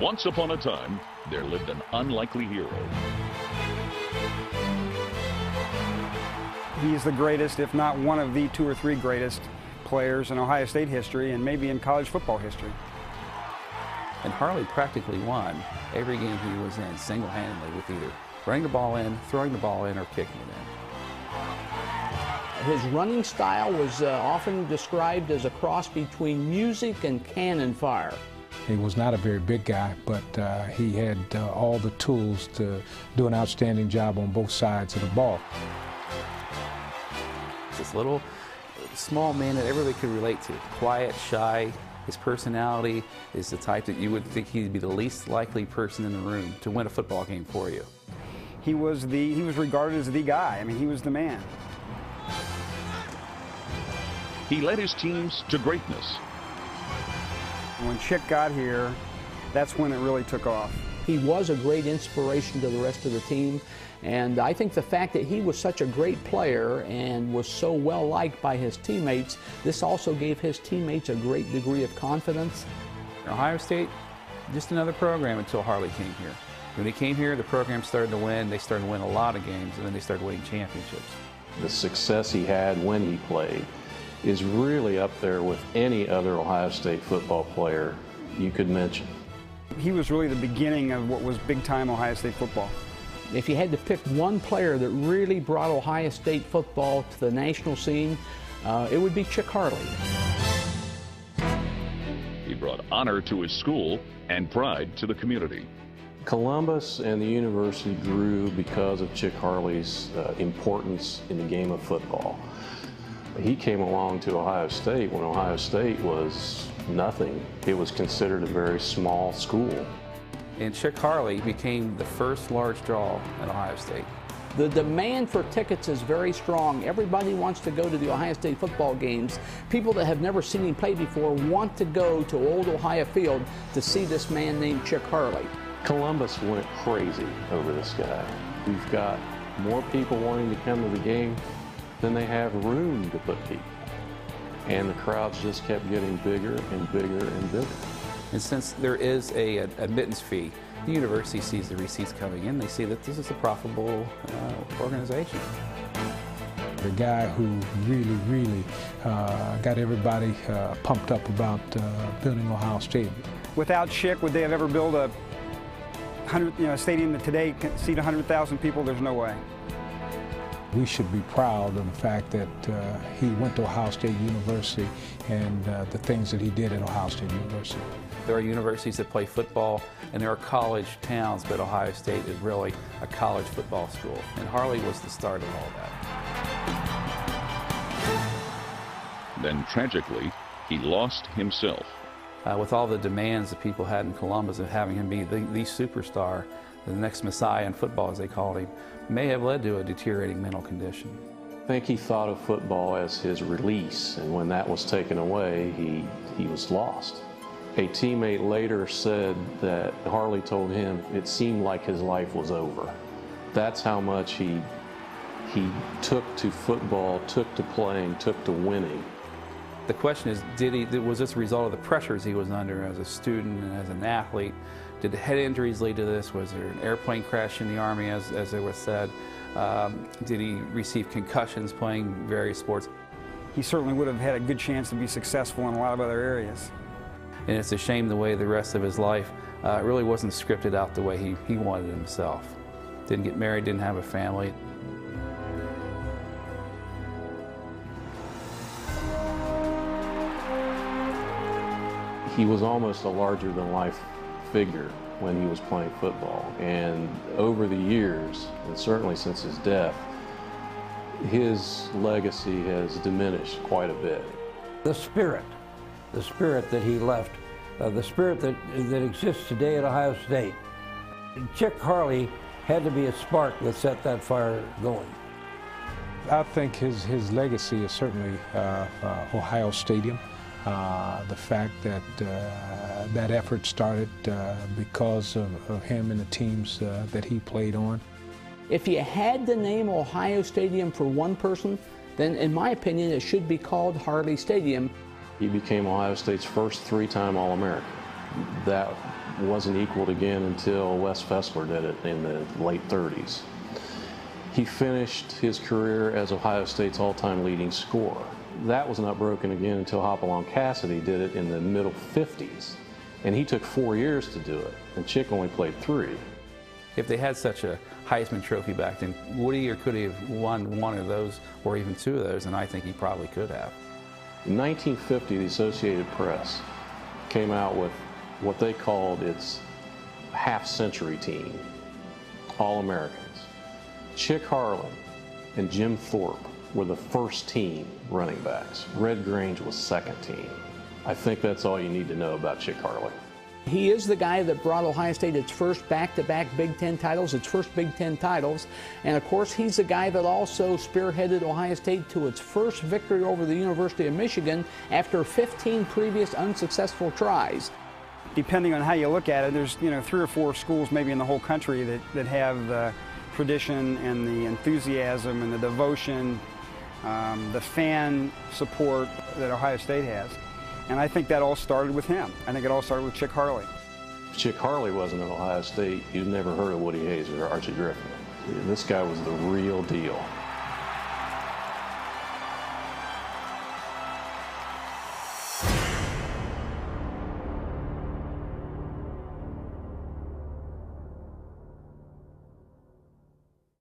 Once upon a time, there lived an unlikely hero. He's the greatest, if not one of the 2 or 3 greatest players in Ohio State history and maybe in college football history. And Harley practically won every game he was in single-handedly with either running the ball in, throwing the ball in, or kicking it in. His running style was often described as a cross between music and cannon fire. He was not a very big guy, but he had all the tools to do an outstanding job on both sides of the ball. This little, small man that everybody could relate to. Quiet, shy. His personality is the type that you would think he'd be the least likely person in the room to win a football game for you. He was regarded as the guy. I mean, he was the man. He led his teams to greatness. When Chic got here, that's when it really took off. He was a great inspiration to the rest of the team, and I think the fact that he was such a great player and was so well liked by his teammates, this also gave his teammates a great degree of confidence. Ohio State, just another program until Harley came here. When he came here, the program started to win. They started to win a lot of games, and then they started winning championships. The success he had when he played is really up there with any other Ohio State football player you could mention. He was really the beginning of what was big-time Ohio State football. If you had to pick one player that really brought Ohio State football to the national scene, it would be Chic Harley. He brought honor to his school and pride to the community. Columbus and the university grew because of Chic Harley's importance in the game of football. He came along to Ohio State when Ohio State was nothing. It was considered a very small school. And Chic Harley became the first large draw at Ohio State. The demand for tickets is very strong. Everybody wants to go to the Ohio State football games. People that have never seen him play before want to go to Old Ohio Field to see this man named Chic Harley. Columbus went crazy over this guy. We've got more people wanting to come to the game than they have room to put people. And the crowds just kept getting bigger and bigger and bigger. And since there is an admittance fee, the university sees the receipts coming in. They see that this is a profitable organization. The guy who really got everybody pumped up about building Ohio State. Without Chic, would they have ever built a stadium that today can seat 100,000 people? There's no way. We should be proud of the fact that he went to Ohio State University and the things that he did at Ohio State University. There are universities that play football, and there are college towns, but Ohio State is really a college football school. And Harley was the start of all that. Then, tragically, he lost himself. With all the demands that people had in Columbus of having him be the superstar, the next messiah in football, as they called him, may have led to a deteriorating mental condition. I think he thought of football as his release, and when that was taken away, he was lost. A teammate later said that Harley told him it seemed like his life was over. That's how much he took to football, took to playing, took to winning. The question is, was this a result of the pressures he was under as a student and as an athlete? Did head injuries lead to this? Was there an airplane crash in the Army, as it was said? Did he receive concussions playing various sports? He certainly would have had a good chance to be successful in a lot of other areas. And it's a shame the way the rest of his life really wasn't scripted out the way he wanted it himself. Didn't get married, didn't have a family. He was almost a larger-than-life figure when he was playing football, and over the years, and certainly since his death, his legacy has diminished quite a bit. The spirit that he left, the spirit that exists today at Ohio State. Chic Harley had to be a spark that set that fire going. I think his legacy is certainly Ohio Stadium. The fact that that effort started because of him and the teams that he played on. If you had to name Ohio Stadium for one person, then in my opinion it should be called Harley Stadium. He became Ohio State's first three-time All-American. that wasn't equaled again until Wes Fessler did it in the late 30s. He finished his career as Ohio State's all-time leading scorer. That was not broken again until Hopalong Cassidy did it in the middle 50s. And he took 4 years to do it, and Chic only played 3. If they had such a Heisman Trophy back then, would he or could he have won one of those or even 2 of those? And I think he probably could have. In 1950, the Associated Press came out with what they called its half-century team, All-Americans. Chic Harley and Jim Thorpe were the first team running backs. Red Grange was second team. I think that's all you need to know about Chic Harley. He is the guy that brought Ohio State its first back-to-back Big Ten titles, its first Big Ten titles. And of course, he's the guy that also spearheaded Ohio State to its first victory over the University of Michigan after 15 previous unsuccessful tries. Depending on how you look at it, there's 3 or 4 schools maybe in the whole country that have the tradition and the enthusiasm and the devotion, the fan support that Ohio State has. And I think that all started with him. I think it all started with Chic Harley. If Chic Harley wasn't at Ohio State, you'd never heard of Woody Hayes or Archie Griffin. This guy was the real deal.